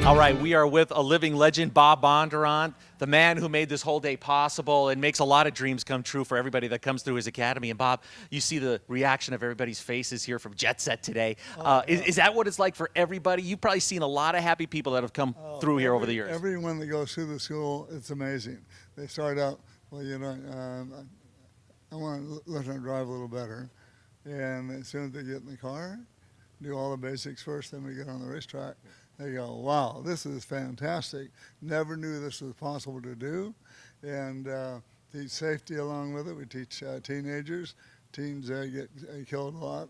All right, we are with a living legend, Bob Bondurant, the man who made this whole day possible and makes a lot of dreams come true for everybody that comes through his academy. And Bob, you see the reaction of everybody's faces here from Jetset today. Is that what it's like for everybody? You've probably seen a lot of happy people that have come through here over the years. Everyone that goes through the school, it's amazing. They start out, well, I want to learn to drive a little better. And as soon as they get in the car, do all the basics first, then we get on the racetrack. They go, wow, this is fantastic. Never knew this was possible to do. And teach safety along with it. We teach teenagers. Teens get killed a lot.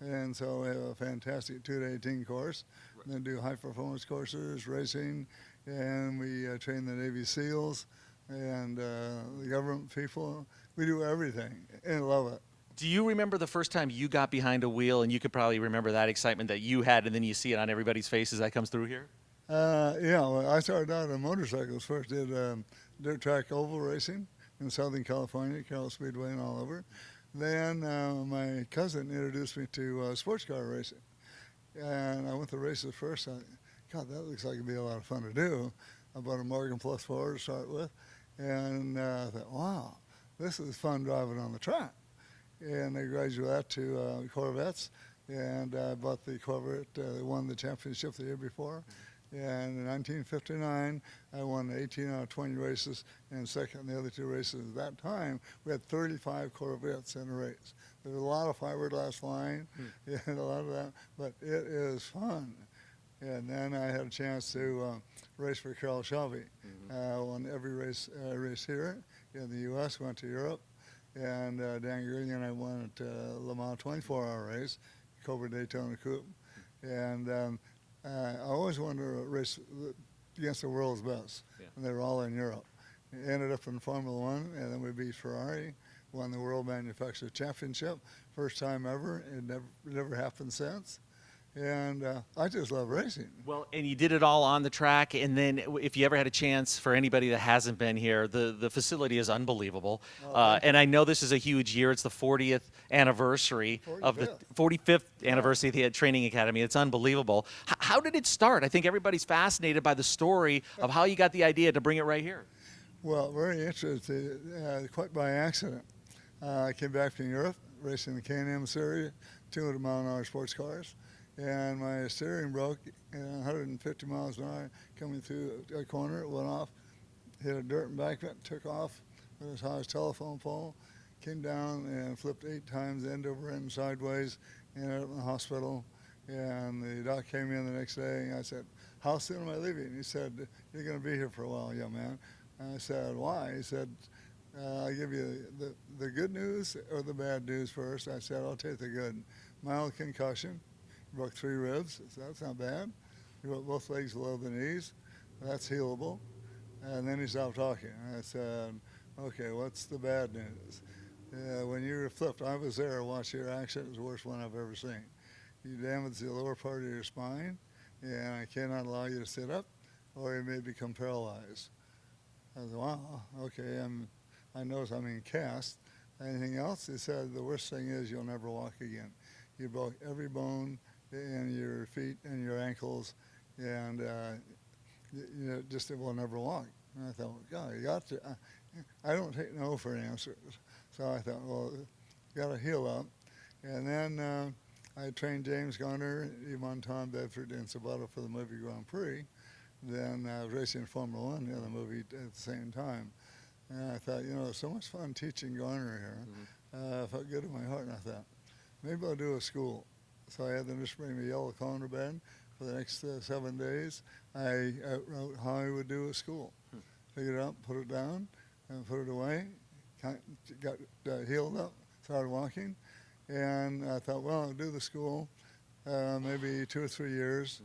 And so we have a fantastic 2-day teen course. And then do high-performance courses, racing, and we train the Navy SEALs and the government people. We do everything and love it. Do you remember the first time you got behind a wheel, and you could probably remember that excitement that you had, and then you see it on everybody's faces that comes through here? Well, I started out on motorcycles first. Did dirt track oval racing in Southern California, Carroll Speedway and all over. Then my cousin introduced me to sports car racing. And I went to races first. God, that looks like it'd be a lot of fun to do. I bought a Morgan Plus 4 to start with. And I thought, wow, this is fun driving on the track. And I graduated that to Corvettes, and I bought the Corvette that won the championship the year before. And in 1959, I won 18 out of 20 races, and second in the other 2 races. At that time, we had 35 Corvettes in a race. There was a lot of fiberglass flying, and a lot of that, but it is fun. And then I had a chance to race for Carroll Shelby. Won every race here in the U.S., went to Europe. And Dan Green and I won at Le Mans 24-hour race, Cobra Daytona Coupe. And I always wanted to race against the world's best, and they were all in Europe. Ended up in Formula One, and then we beat Ferrari, won the World Manufacturer Championship, first time ever. It never happened since. And I just love racing. Well, and you did it all on the track, and then if you ever had a chance, for anybody that hasn't been here, the facility is unbelievable. And I know this is a huge year. It's the 40th anniversary of the 45th anniversary of the Training Academy. It's unbelievable. How did it start? I think everybody's fascinated by the story of how you got the idea to bring it right here. Well, very interesting, quite by accident. I came back from Europe, racing the Can-Am series, 200-mile-an-hour sports cars. And my steering broke at 150 miles an hour coming through a corner. It went off, hit a dirt embankment, took off with as high as telephone pole, came down and flipped 8 times end over end sideways, ended up in the hospital. And the doc came in the next day, and I said, how soon am I leaving? He said, you're going to be here for a while, young man. And I said, why? He said, I'll give you the good news or the bad news first. I said, I'll take the good. Mild concussion. Broke 3 ribs, so that's not bad. He broke both legs below the knees. That's healable. And then he stopped talking. I said, okay, what's the bad news? When you were flipped, I was there, watched your accident. It was the worst one I've ever seen. You damaged the lower part of your spine, and I cannot allow you to sit up, or you may become paralyzed. I said, wow, okay, I noticed I'm in cast. Anything else? He said, the worst thing is you'll never walk again. You broke every bone in your feet and your ankles, and just it will never walk. And I thought, God, you got to. I don't take no for an answer. So I thought, well, you got to heal up. And then I trained James Garner, Yvonne Tom Bedford, and Sabato for the movie Grand Prix. Then I was racing Formula One in the movie at the same time. And I thought, it's so much fun teaching Garner here. I felt good in my heart, and I thought, maybe I'll do a school. So I had them just bring me a yellow cone bed for the next 7 days. I wrote how I would do a school. Figured it out, put it down, and put it away. Got healed up, started walking. And I thought, well, I'll do the school, maybe 2 or 3 years.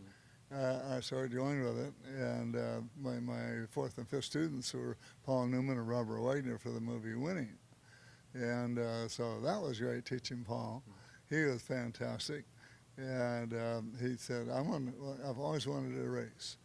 I started going with it. And my 4th and 5th students were Paul Newman and Robert Wagner for the movie Winning. And so that was great, teaching Paul. He was fantastic. And he said, I've always wanted to race.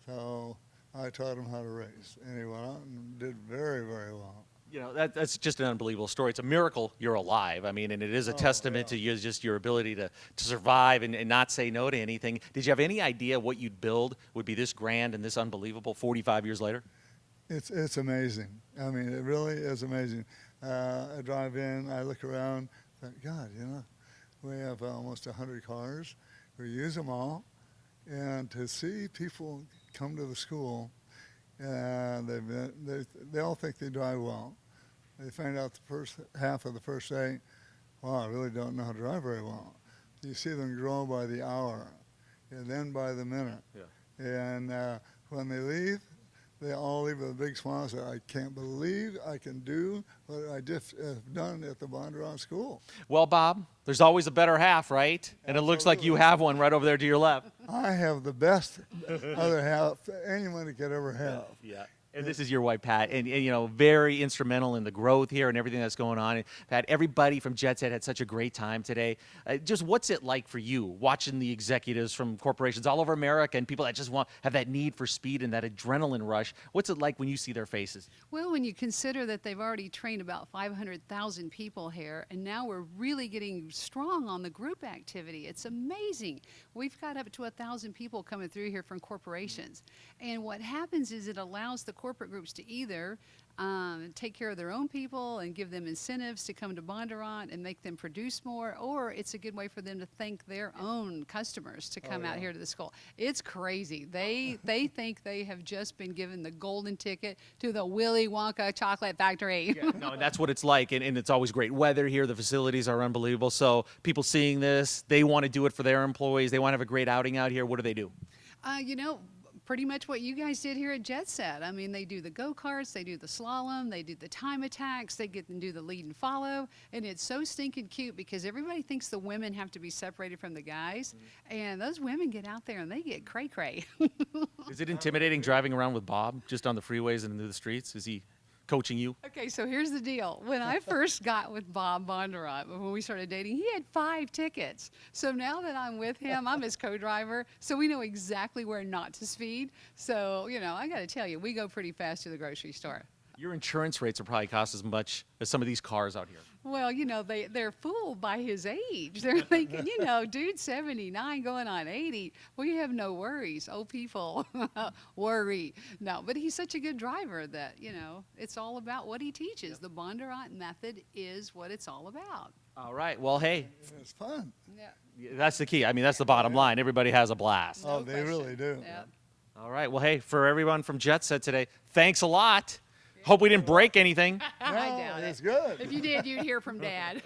So I taught him how to race. And he went out and did very, very well. You know, that's just an unbelievable story. It's a miracle you're alive. I mean, and it is a testament to you, just your ability to survive and not say no to anything. Did you have any idea what you'd build would be this grand and this unbelievable 45 years later? It's amazing. I mean, it really is amazing. I drive in, I look around, think, God, you know, we have almost 100 cars. We use them all. And to see people come to the school, they all think they drive well. They find out the first half of the first day, wow, I really don't know how to drive very well. You see them grow by the hour and then by the minute. Yeah. And when they leave, they all leave with a big smile and say, I can't believe I can do what I just have done at the Bondurant school. Well, Bob, there's always a better half, right? And it looks like you have one right over there to your left. I have the best other half anyone could ever have. Yeah. And this is your wife, Pat, and you know, very instrumental in the growth here and everything that's going on. And Pat, everybody from Jetset had such a great time today. Just what's it like for you watching the executives from corporations all over America and people that just have that need for speed and that adrenaline rush? What's it like when you see their faces? Well, when you consider that they've already trained about 500,000 people here, and now we're really getting strong on the group activity. It's amazing. We've got up to 1,000 people coming through here from corporations. And what happens is it allows the corporate groups to either take care of their own people and give them incentives to come to Bondurant and make them produce more, or it's a good way for them to thank their own customers to come out here to the school. It's crazy. They think they have just been given the golden ticket to the Willy Wonka chocolate factory. Yeah, no, and that's what it's like, and it's always great weather here. The facilities are unbelievable. So people seeing this, they want to do it for their employees. They want to have a great outing out here. What do? You know, pretty much what you guys did here at Jetset. I mean, they do the go-karts, they do the slalom, they do the time attacks, they get and do the lead and follow, and it's so stinking cute because everybody thinks the women have to be separated from the guys, and those women get out there and they get cray-cray. Is it intimidating driving around with Bob just on the freeways and into the streets? Is he coaching you? Okay, so here's the deal. When I first got with Bob Bondurant, when we started dating, he had 5 tickets. So now that I'm with him, I'm his co-driver, so we know exactly where not to speed. So, you know, I got to tell you, we go pretty fast to the grocery store. Your insurance rates will probably cost as much as some of these cars out here. Well, you know, they're fooled by his age. They're thinking, you know, dude's 79 going on 80. We have no worries. Old people worry. No, but he's such a good driver that, you know, it's all about what he teaches. The Bondurant method is what it's all about. All right. Well, hey. It's fun. Yeah. That's the key. I mean, that's the bottom line. Everybody has a blast. Oh, they really do. Yeah. All right. Well, hey, for everyone from Jetset today, thanks a lot. Hope we didn't break anything. I doubt it. It's good. If you did, you'd hear from Dad.